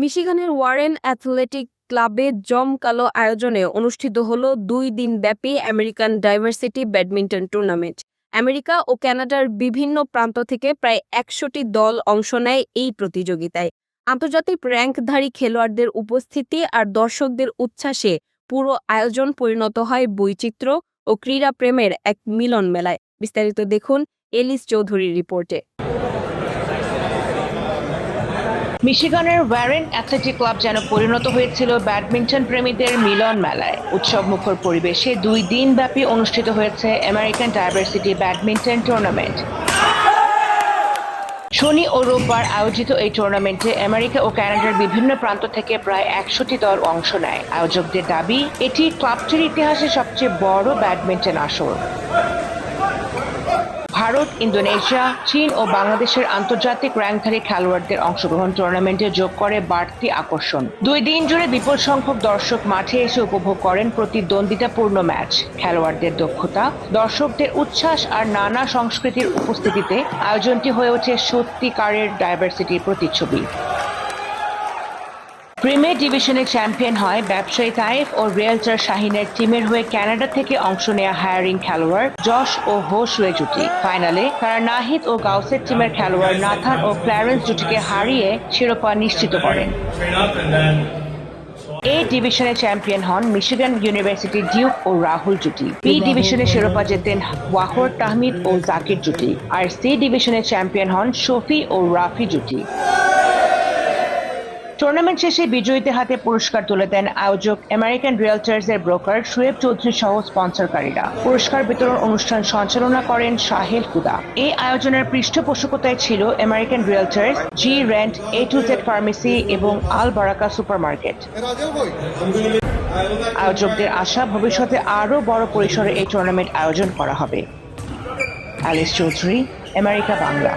মিশিগানের Warren athletic ক্লাবে জমকালো আয়োজনে অনুষ্ঠিত হলো 2 দিনব্যাপী American diversity badminton tournament. America ও কানাডার বিভিন্ন প্রান্ত থেকে প্রায় 100টি দল অংশ নেয় এই প্রতিযোগিতায়। আন্তর্জাতিক র্যাঙ্কধারী খেলোয়াড়দের উপস্থিতি আর দর্শকদের উচ্ছ্বাসে পুরো আয়োজন পরিণত হয় বৈচিত্র্য ও ক্রীড়া প্রেমের এক মিলন মেলায়। বিস্তারিত দেখুন এলিস চৌধুরীর রিপোর্টে। মিশিগানের ওয়ারেন অ্যাথলেটিক ক্লাব যেন পরিণত হয়েছিল ব্যাডমিন্টন প্রেমীদের মিলন মেলায়। উৎসবমুখর পরিবেশে 2 দিনব্যাপী অনুষ্ঠিত হয়েছে আমেরিকান ডাইভার্সিটি ব্যাডমিন্টন টুর্নামেন্ট। শনি ও রোববার আয়োজিত এই টুর্নামেন্টে আমেরিকা ও কানাডার বিভিন্ন প্রান্ত থেকে প্রায় 100টি দল অংশ নেয়। আয়োজকদের দাবি, এটি ক্লাবটির ইতিহাসে সবচেয়ে বড় ব্যাডমিন্টন আসর। ভারত, ইন্দোনেশিয়া, চীন ও বাংলাদেশের আন্তর্জাতিক র্যাঙ্কধারী খেলোয়াড়দের অংশগ্রহণ টুর্নামেন্টে যোগ করে বাড়তি আকর্ষণ। 2 দিন জুড়ে বিপুল সংখ্যক দর্শক মাঠে এসে উপভোগ করেন প্রতিদ্বন্দ্বিতাপূর্ণ ম্যাচ। খেলোয়াড়দের দক্ষতা, দর্শকদের উচ্ছ্বাস আর নানা সংস্কৃতির উপস্থিতিতে আয়োজনটি হয়ে ওঠে সত্যিকারের ডাইভার্সিটির প্রতিচ্ছবি। প্রিমিয়ার ডিভিশনে চ্যাম্পিয়ন হয় ব্যবসায়ী তাইফ ও রিয়েলটর শাহিনের টিমের হয়ে কানাডা থেকে অংশ নেয়া হায়ারিং খেলোয়াড় যশ ও হোসওয়ে জুটি। ফাইনালে তারা নাহিদ ও গাউসের টিমের খেলোয়াড় নাথান ও ক্ল্যারেন্স জুটিকে হারিয়ে শিরোপা নিশ্চিত করেন। এ ডিভিশনে চ্যাম্পিয়ন হন মিশিগান ইউনিভার্সিটি ডিউক ও রাহুল জুটি। বি ডিভিশনে শিরোপা জেতেন ওয়াহর তাহমিদ ও জাকির জুটি। আর সি ডিভিশনে চ্যাম্পিয়ন হন শফি ও রাফি জুটি। টুর্নামেন্ট শেষে বিজয়ীদের হাতে পুরস্কার তুলে দেন আয়োজক আমেরিকান রিয়েলটার্স এর ব্রোকার শোয়েব চৌধুরী সহ স্পন্সরকারীরা। পুরস্কার বিতরণ অনুষ্ঠান সঞ্চালনা করেন শাহেল হুদা। এই আয়োজনের পৃষ্ঠপোষকতায় ছিল American realtors, G rent, A to Z pharmacy এবং আল বারাকা সুপারমার্কেট। আয়োজকদের আশা, ভবিষ্যতে আরও বড় পরিসরে এই টুর্নামেন্ট আয়োজন করা হবে। Alice Chowdhury, America Bangla.